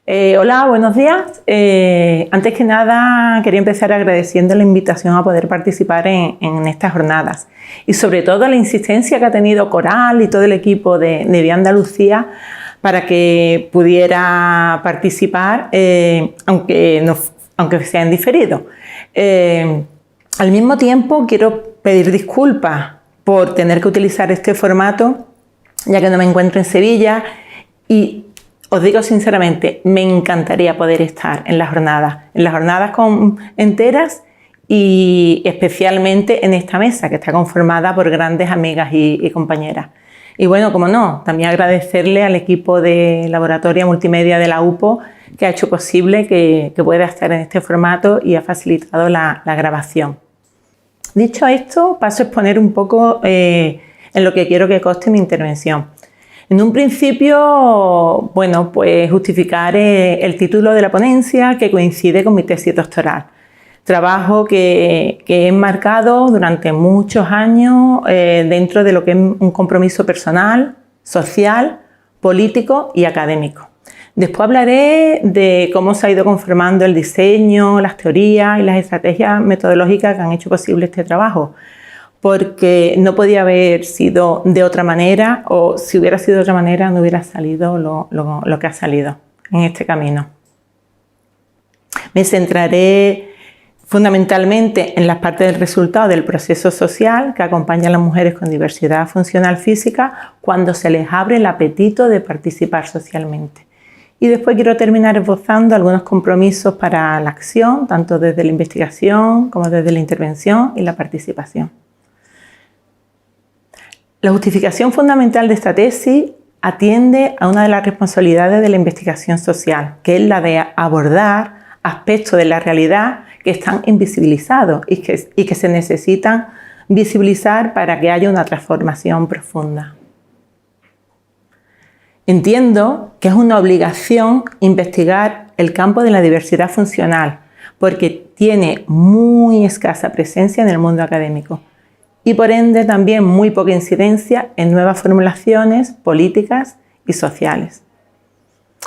Hola, buenos días. Antes que nada quería empezar agradeciendo la invitación a poder participar en estas jornadas y sobre todo la insistencia que ha tenido Coral y todo el equipo de Vía Andalucía para que pudiera participar, aunque sea en diferido. Al mismo tiempo quiero pedir disculpas por tener que utilizar este formato, ya que no me encuentro en Sevilla, y os digo sinceramente, me encantaría poder estar en las jornadas enteras y especialmente en esta mesa que está conformada por grandes amigas y compañeras. Y bueno, como no, también agradecerle al equipo de Laboratorio Multimedia de la UPO que ha hecho posible que pueda estar en este formato y ha facilitado la grabación. Dicho esto, paso a exponer un poco en lo que quiero que conste mi intervención. En un principio, bueno, pues justificar el título de la ponencia que coincide con mi tesis doctoral. Trabajo que he enmarcado durante muchos años dentro de lo que es un compromiso personal, social, político y académico. Después hablaré de cómo se ha ido conformando el diseño, las teorías y las estrategias metodológicas que han hecho posible este trabajo, porque no podía haber sido de otra manera, o si hubiera sido de otra manera no hubiera salido lo que ha salido en este camino. Me centraré fundamentalmente en las partes del resultado del proceso social que acompaña a las mujeres con diversidad funcional física cuando se les abre el apetito de participar socialmente. Y después quiero terminar esbozando algunos compromisos para la acción, tanto desde la investigación como desde la intervención y la participación. La justificación fundamental de esta tesis atiende a una de las responsabilidades de la investigación social, que es la de abordar aspectos de la realidad que están invisibilizados y que se necesitan visibilizar para que haya una transformación profunda. Entiendo que es una obligación investigar el campo de la diversidad funcional porque tiene muy escasa presencia en el mundo académico y por ende también muy poca incidencia en nuevas formulaciones políticas y sociales.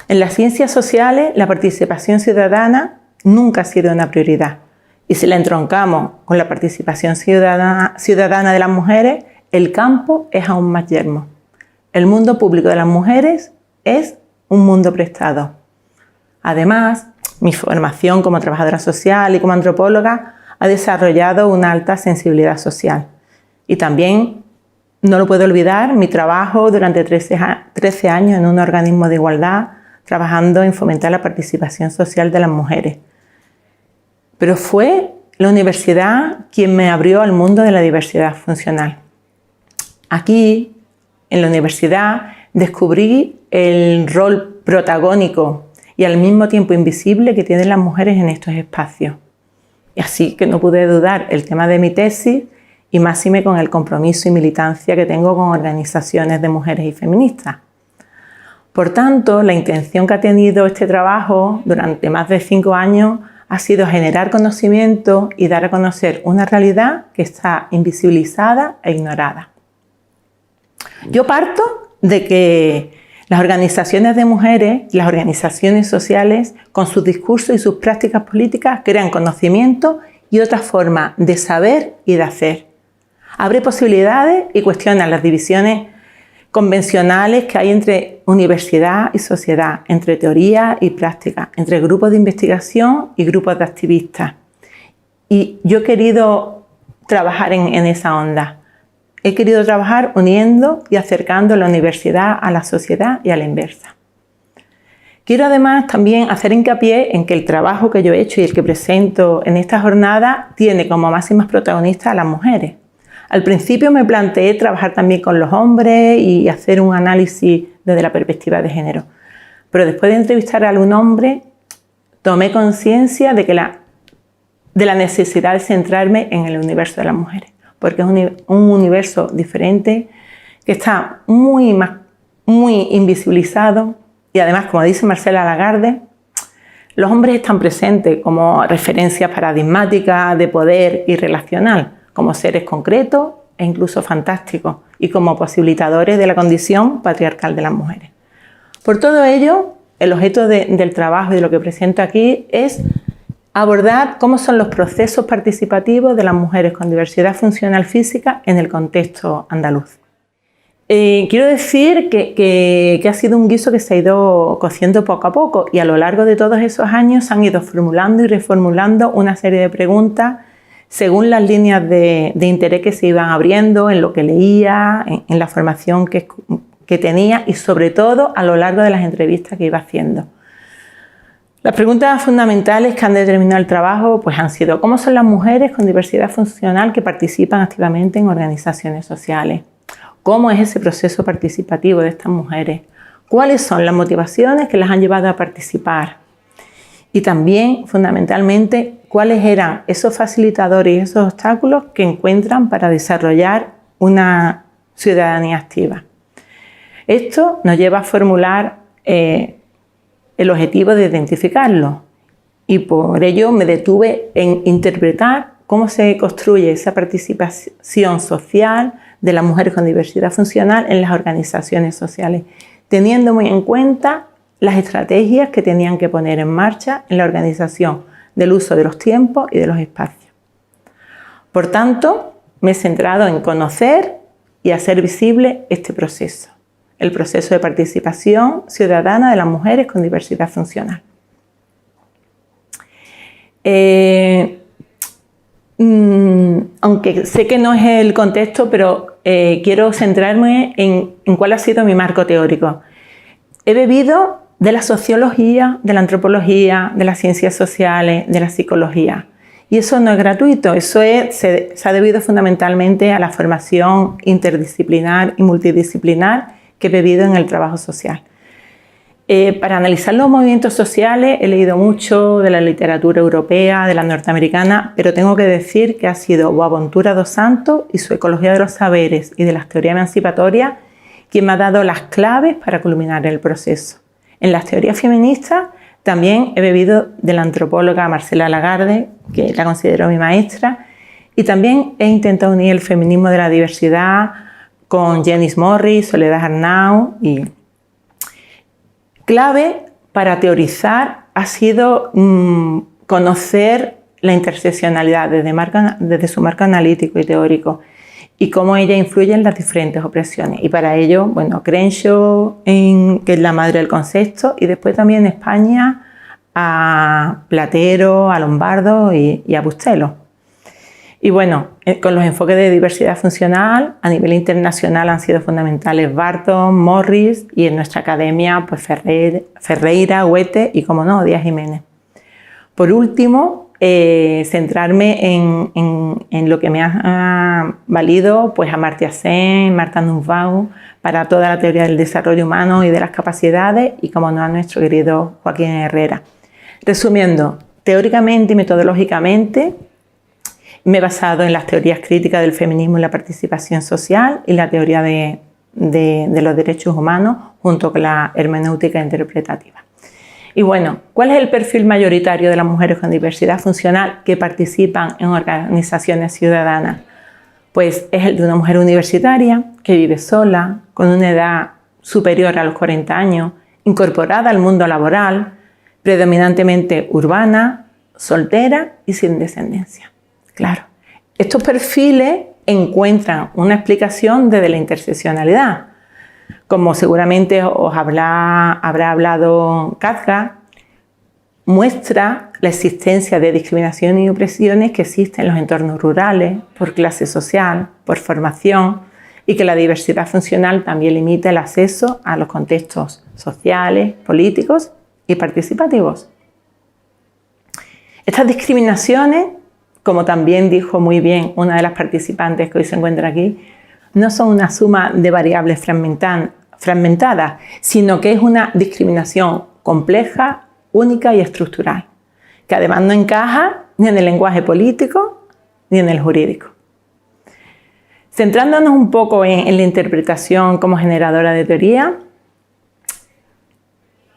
En las ciencias sociales la participación ciudadana nunca ha sido una prioridad y si la entroncamos con la participación ciudadana de las mujeres, el campo es aún más yermo. El mundo público de las mujeres es un mundo prestado. Además, mi formación como trabajadora social y como antropóloga ha desarrollado una alta sensibilidad social. Y también, no lo puedo olvidar, mi trabajo durante 13 años en un organismo de igualdad, trabajando en fomentar la participación social de las mujeres. Pero fue la universidad quien me abrió al mundo de la diversidad funcional. Aquí, en la universidad, descubrí el rol protagónico y al mismo tiempo invisible que tienen las mujeres en estos espacios. Y así que no pude dudar el tema de mi tesis y máxime con el compromiso y militancia que tengo con organizaciones de mujeres y feministas. Por tanto, la intención que ha tenido este trabajo durante más de 5 años ha sido generar conocimiento y dar a conocer una realidad que está invisibilizada e ignorada. Yo parto de que las organizaciones de mujeres, las organizaciones sociales, con sus discursos y sus prácticas políticas, crean conocimiento y otras formas de saber y de hacer. Abre posibilidades y cuestiona las divisiones convencionales que hay entre universidad y sociedad, entre teoría y práctica, entre grupos de investigación y grupos de activistas. Y yo he querido trabajar en esa onda. He querido trabajar uniendo y acercando la universidad a la sociedad y a la inversa. Quiero además también hacer hincapié en que el trabajo que yo he hecho y el que presento en esta jornada tiene como máximas protagonistas a las mujeres. Al principio me planteé trabajar también con los hombres y hacer un análisis desde la perspectiva de género. Pero después de entrevistar a un hombre, tomé conciencia de la necesidad de centrarme en el universo de las mujeres, porque es un universo diferente que está muy invisibilizado y además, como dice Marcela Lagarde, los hombres están presentes como referencias paradigmáticas de poder y relacional, como seres concretos e incluso fantásticos y como posibilitadores de la condición patriarcal de las mujeres. Por todo ello, el objeto del trabajo y de lo que presento aquí es abordar cómo son los procesos participativos de las mujeres con diversidad funcional física en el contexto andaluz. Quiero decir que ha sido un guiso que se ha ido cociendo poco a poco y a lo largo de todos esos años se han ido formulando y reformulando una serie de preguntas según las líneas de interés que se iban abriendo, en lo que leía, en la formación que tenía y sobre todo a lo largo de las entrevistas que iba haciendo. Las preguntas fundamentales que han determinado el trabajo pues, han sido ¿cómo son las mujeres con diversidad funcional que participan activamente en organizaciones sociales? ¿Cómo es ese proceso participativo de estas mujeres? ¿Cuáles son las motivaciones que las han llevado a participar? Y también, fundamentalmente, ¿cuáles eran esos facilitadores y esos obstáculos que encuentran para desarrollar una ciudadanía activa? Esto nos lleva a formular el objetivo de identificarlo y por ello me detuve en interpretar cómo se construye esa participación social de las mujeres con diversidad funcional en las organizaciones sociales, teniendo muy en cuenta las estrategias que tenían que poner en marcha en la organización del uso de los tiempos y de los espacios. Por tanto, me he centrado en conocer y hacer visible este proceso, el proceso de participación ciudadana de las mujeres con diversidad funcional. Aunque sé que no es el contexto, pero quiero centrarme en cuál ha sido mi marco teórico. He bebido de la sociología, de la antropología, de las ciencias sociales, de la psicología. Y eso no es gratuito, eso se ha debido fundamentalmente a la formación interdisciplinar y multidisciplinar que he bebido en el trabajo social. Para analizar los movimientos sociales he leído mucho de la literatura europea, de la norteamericana, pero tengo que decir que ha sido Boaventura dos Santos y su Ecología de los Saberes y de las teorías emancipatorias quien me ha dado las claves para culminar el proceso. En las teorías feministas también he bebido de la antropóloga Marcela Lagarde, que la considero mi maestra, y también he intentado unir el feminismo de la diversidad con Janice Morris, Soledad Arnau y clave para teorizar ha sido conocer la interseccionalidad desde su marco analítico y teórico y cómo ella influye en las diferentes opresiones. Y para ello, bueno, Crenshaw, que es la madre del concepto, y después también en España a Platero, a Lombardo y a Bustelo. Y bueno, con los enfoques de diversidad funcional a nivel internacional han sido fundamentales Barton, Morris y en nuestra academia pues Ferreira, Huete y, como no, Díaz Jiménez. Por último, centrarme en lo que me ha valido pues Amartya Sen, Marta Nussbaum para toda la teoría del desarrollo humano y de las capacidades y, como no, a nuestro querido Joaquín Herrera. Resumiendo, teóricamente y metodológicamente, me he basado en las teorías críticas del feminismo y la participación social y la teoría de los derechos humanos junto con la hermenéutica interpretativa. Y bueno, ¿cuál es el perfil mayoritario de las mujeres con diversidad funcional que participan en organizaciones ciudadanas? Pues es el de una mujer universitaria que vive sola, con una edad superior a los 40 años, incorporada al mundo laboral, predominantemente urbana, soltera y sin descendencia. Claro, estos perfiles encuentran una explicación desde la interseccionalidad. Como seguramente os habrá hablado Kafka, muestra la existencia de discriminación y opresiones que existen en los entornos rurales, por clase social, por formación, y que la diversidad funcional también limita el acceso a los contextos sociales, políticos y participativos. Estas discriminaciones, como también dijo muy bien una de las participantes que hoy se encuentra aquí, no son una suma de variables fragmentadas, sino que es una discriminación compleja, única y estructural, que además no encaja ni en el lenguaje político ni en el jurídico. Centrándonos un poco en la interpretación como generadora de teoría,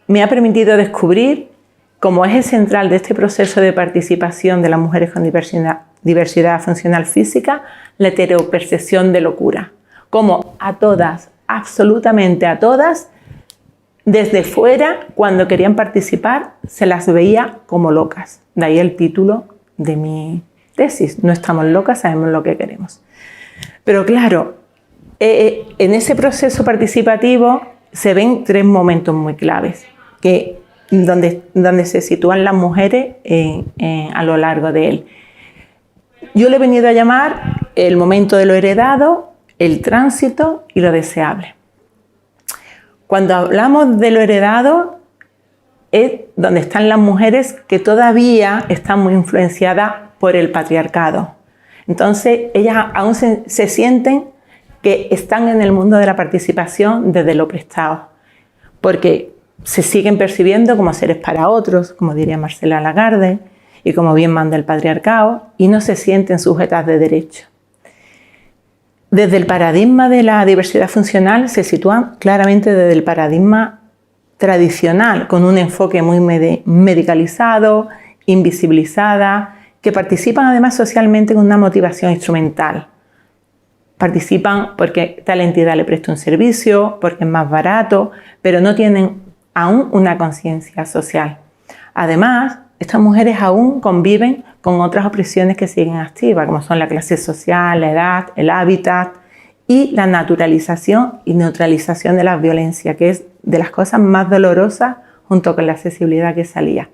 me ha permitido descubrir como eje central de este proceso de participación de las mujeres con diversidad funcional física, la heteropercepción de locura. Como a todas, absolutamente a todas, desde fuera, cuando querían participar, se las veía como locas. De ahí el título de mi tesis, no estamos locas, sabemos lo que queremos. Pero claro, en ese proceso participativo se ven 3 momentos muy claves, donde se sitúan las mujeres a lo largo de él. Yo le he venido a llamar el momento de lo heredado, el tránsito y lo deseable. Cuando hablamos de lo heredado, es donde están las mujeres que todavía están muy influenciadas por el patriarcado. Entonces, ellas aún se sienten que están en el mundo de la participación desde lo prestado, porque se siguen percibiendo como seres para otros, como diría Marcela Lagarde, y como bien manda el patriarcado, y no se sienten sujetas de derecho. Desde el paradigma de la diversidad funcional se sitúan claramente desde el paradigma tradicional, con un enfoque muy medicalizado, invisibilizada, que participan además socialmente con una motivación instrumental. Participan porque tal entidad le presta un servicio, porque es más barato, pero no tienen aún una conciencia social. Además, estas mujeres aún conviven con otras opresiones que siguen activas, como son la clase social, la edad, el hábitat y la naturalización y neutralización de la violencia, que es de las cosas más dolorosas junto con la accesibilidad que salía.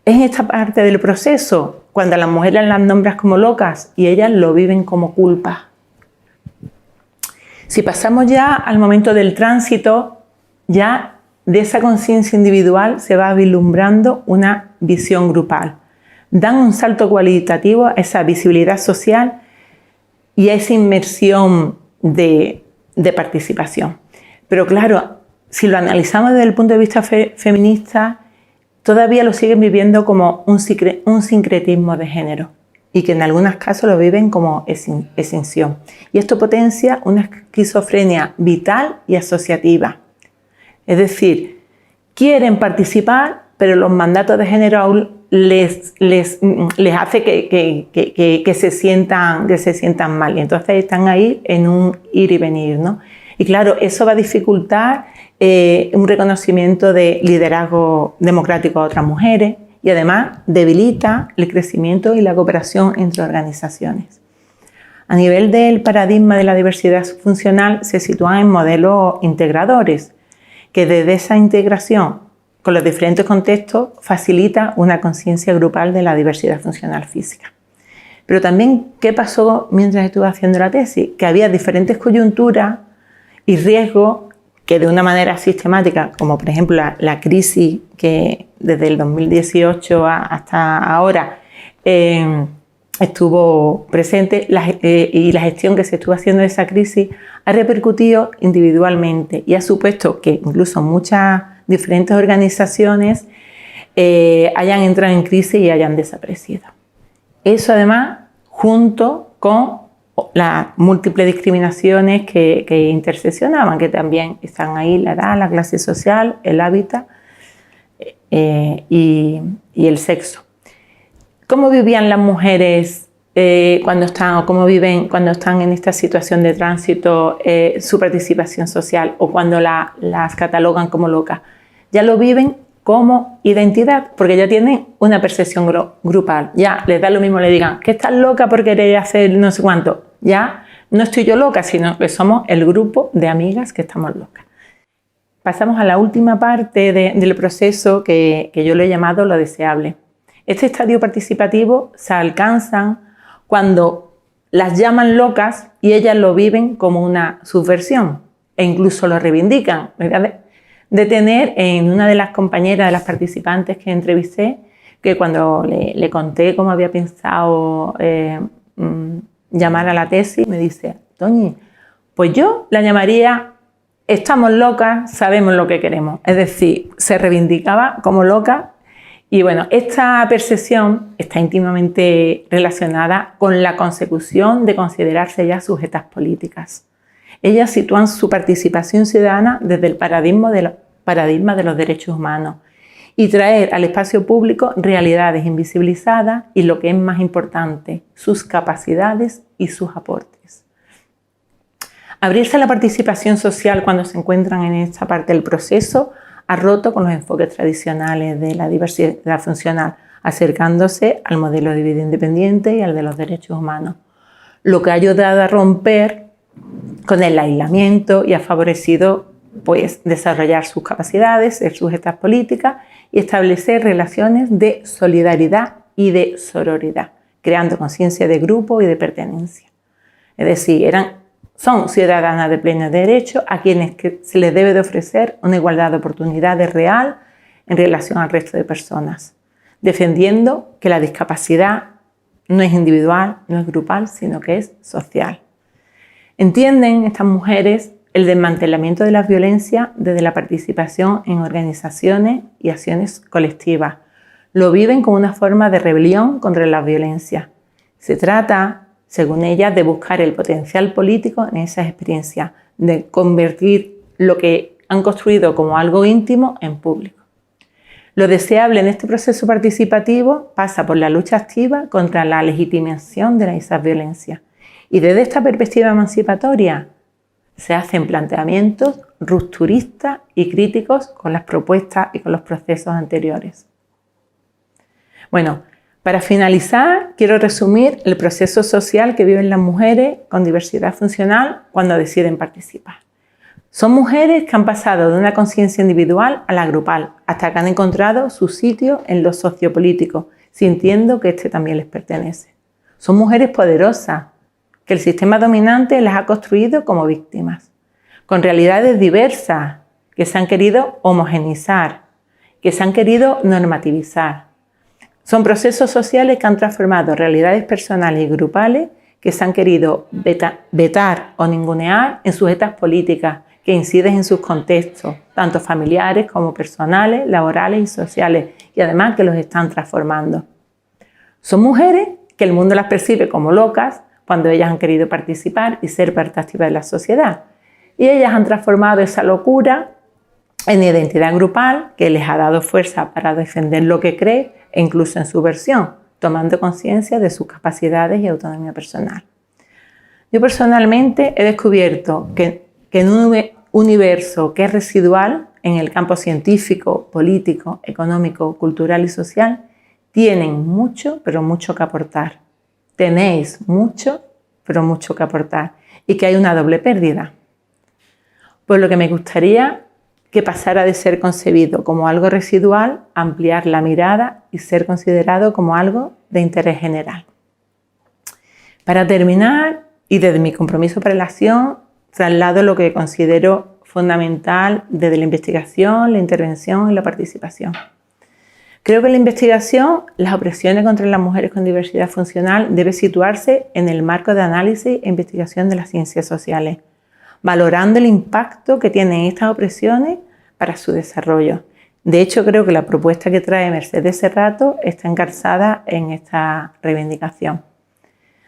Es en esta parte del proceso cuando a las mujeres las nombras como locas y ellas lo viven como culpa. Si pasamos ya al momento del tránsito, ya de esa conciencia individual se va vislumbrando una visión grupal. Dan un salto cualitativo a esa visibilidad social y a esa inmersión de participación. Pero claro, si lo analizamos desde el punto de vista feminista, todavía lo siguen viviendo como un sincretismo de género y que en algunos casos lo viven como escinsión. Y esto potencia una esquizofrenia vital y asociativa. Es decir, quieren participar, pero los mandatos de género aún les hace que se sientan mal. Y entonces están ahí en un ir y venir, ¿no? Y claro, eso va a dificultar un reconocimiento de liderazgo democrático a otras mujeres y además debilita el crecimiento y la cooperación entre organizaciones. A nivel del paradigma de la diversidad funcional se sitúan en modelos integradores, que desde esa integración con los diferentes contextos facilita una conciencia grupal de la diversidad funcional física. Pero también, ¿qué pasó mientras estuve haciendo la tesis? Que había diferentes coyunturas y riesgos que de una manera sistemática, como por ejemplo la crisis que desde el 2018 hasta ahora estuvo presente y la gestión que se estuvo haciendo de esa crisis ha repercutido individualmente y ha supuesto que incluso muchas diferentes organizaciones hayan entrado en crisis y hayan desaparecido. Eso además junto con las múltiples discriminaciones que interseccionaban, que también están ahí, la edad, la clase social, el hábitat y el sexo. ¿Cómo vivían las mujeres cuando están en esta situación de tránsito su participación social o cuando las catalogan como locas? Ya lo viven como identidad, porque ya tienen una percepción grupal. Ya les da lo mismo, le digan que estás loca por querer hacer no sé cuánto. Ya no estoy yo loca, sino que somos el grupo de amigas que estamos locas. Pasamos a la última parte del proceso que yo lo he llamado lo deseable. Este estadio participativo se alcanza cuando las llaman locas y ellas lo viven como una subversión e incluso lo reivindican, ¿verdad? De tener en una de las compañeras, de las participantes que entrevisté, que cuando le conté cómo había pensado llamar a la tesis, me dice, Toñi, pues yo la llamaría estamos locas, sabemos lo que queremos. Es decir, se reivindicaba como loca. Y bueno, esta percepción está íntimamente relacionada con la consecución de considerarse ya sujetas políticas. Ellas sitúan su participación ciudadana desde el paradigma de los derechos humanos y traer al espacio público realidades invisibilizadas y, lo que es más importante, sus capacidades y sus aportes. Abrirse a la participación social cuando se encuentran en esta parte del proceso ha roto con los enfoques tradicionales de la diversidad funcional, acercándose al modelo de vida independiente y al de los derechos humanos, lo que ha ayudado a romper con el aislamiento y ha favorecido desarrollar sus capacidades, ser sujetas políticas y establecer relaciones de solidaridad y de sororidad, creando conciencia de grupo y de pertenencia. Es decir, son ciudadanas de pleno derecho a quienes se les debe de ofrecer una igualdad de oportunidades real en relación al resto de personas, defendiendo que la discapacidad no es individual, no es grupal, sino que es social. Entienden estas mujeres el desmantelamiento de la violencia desde la participación en organizaciones y acciones colectivas. Lo viven como una forma de rebelión contra la violencia. Se trata, según ellas, de buscar el potencial político en esas experiencias, de convertir lo que han construido como algo íntimo en público. Lo deseable en este proceso participativo pasa por la lucha activa contra la legitimación de esas violencias. Y desde esta perspectiva emancipatoria se hacen planteamientos rupturistas y críticos con las propuestas y con los procesos anteriores. Bueno, para finalizar, quiero resumir el proceso social que viven las mujeres con diversidad funcional cuando deciden participar. Son mujeres que han pasado de una conciencia individual a la grupal, hasta que han encontrado su sitio en lo sociopolítico, sintiendo que este también les pertenece. Son mujeres poderosas, que el sistema dominante las ha construido como víctimas, con realidades diversas que se han querido homogeneizar, que se han querido normativizar. Son procesos sociales que han transformado realidades personales y grupales que se han querido vetar o ningunear en sujetas políticas que inciden en sus contextos, tanto familiares como personales, laborales y sociales, y además que los están transformando. Son mujeres que el mundo las percibe como locas cuando ellas han querido participar y ser parte activa de la sociedad. Y ellas han transformado esa locura en identidad grupal que les ha dado fuerza para defender lo que cree e incluso en su versión, tomando conciencia de sus capacidades y autonomía personal. Yo personalmente he descubierto que en un universo que es residual en el campo científico, político, económico, cultural y social, tienen mucho, pero mucho que aportar. Tenéis mucho, pero mucho que aportar y que hay una doble pérdida. Por lo que me gustaría que pasara de ser concebido como algo residual, ampliar la mirada y ser considerado como algo de interés general. Para terminar, y desde mi compromiso para la acción, traslado lo que considero fundamental desde la investigación, la intervención y la participación. Creo que en la investigación, las opresiones contra las mujeres con diversidad funcional debe situarse en el marco de análisis e investigación de las ciencias sociales, valorando el impacto que tienen estas opresiones para su desarrollo. De hecho, creo que la propuesta que trae Mercedes Serrato está encarzada en esta reivindicación.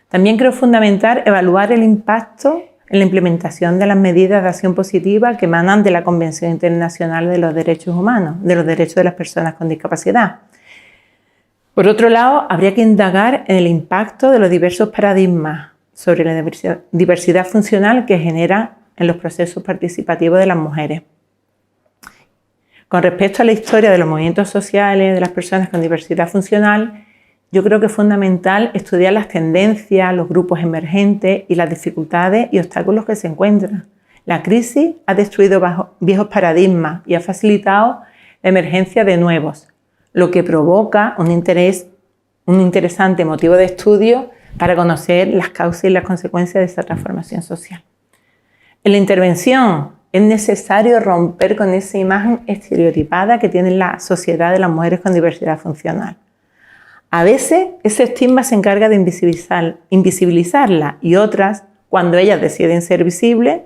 También creo fundamental evaluar el impacto en la implementación de las medidas de acción positiva que emanan de la Convención Internacional de los Derechos Humanos, de los derechos de las personas con discapacidad. Por otro lado, habría que indagar en el impacto de los diversos paradigmas sobre la diversidad funcional que genera en los procesos participativos de las mujeres. Con respecto a la historia de los movimientos sociales de las personas con diversidad funcional, yo creo que es fundamental estudiar las tendencias, los grupos emergentes y las dificultades y obstáculos que se encuentran. La crisis ha destruido viejos paradigmas y ha facilitado la emergencia de nuevos, lo que provoca un interesante motivo de estudio para conocer las causas y las consecuencias de esa transformación social. En la intervención es necesario romper con esa imagen estereotipada que tiene la sociedad de las mujeres con diversidad funcional. A veces ese estigma se encarga de invisibilizarla y otras, cuando ellas deciden ser visibles,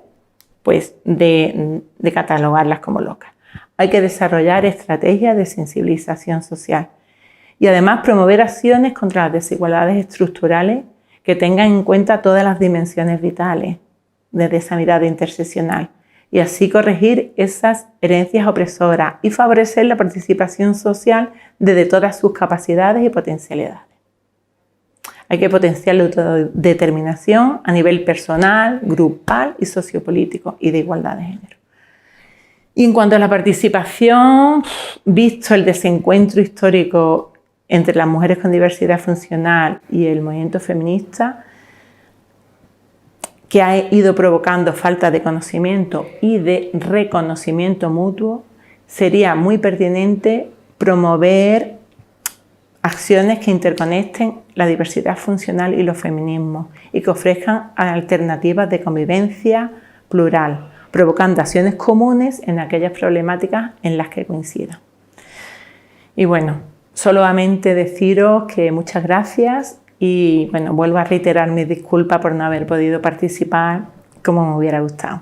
pues de catalogarlas como locas. Hay que desarrollar estrategias de sensibilización social y además promover acciones contra las desigualdades estructurales que tengan en cuenta todas las dimensiones vitales desde esa mirada interseccional y así corregir esas herencias opresoras y favorecer la participación social desde todas sus capacidades y potencialidades. Hay que potenciar la autodeterminación a nivel personal, grupal y sociopolítico y de igualdad de género. Y en cuanto a la participación, visto el desencuentro histórico entre las mujeres con diversidad funcional y el movimiento feminista, que ha ido provocando falta de conocimiento y de reconocimiento mutuo, sería muy pertinente promover acciones que interconecten la diversidad funcional y los feminismos y que ofrezcan alternativas de convivencia plural, provocando acciones comunes en aquellas problemáticas en las que coincidan. Y bueno, solamente deciros que muchas gracias y bueno, vuelvo a reiterar mis disculpas por no haber podido participar como me hubiera gustado.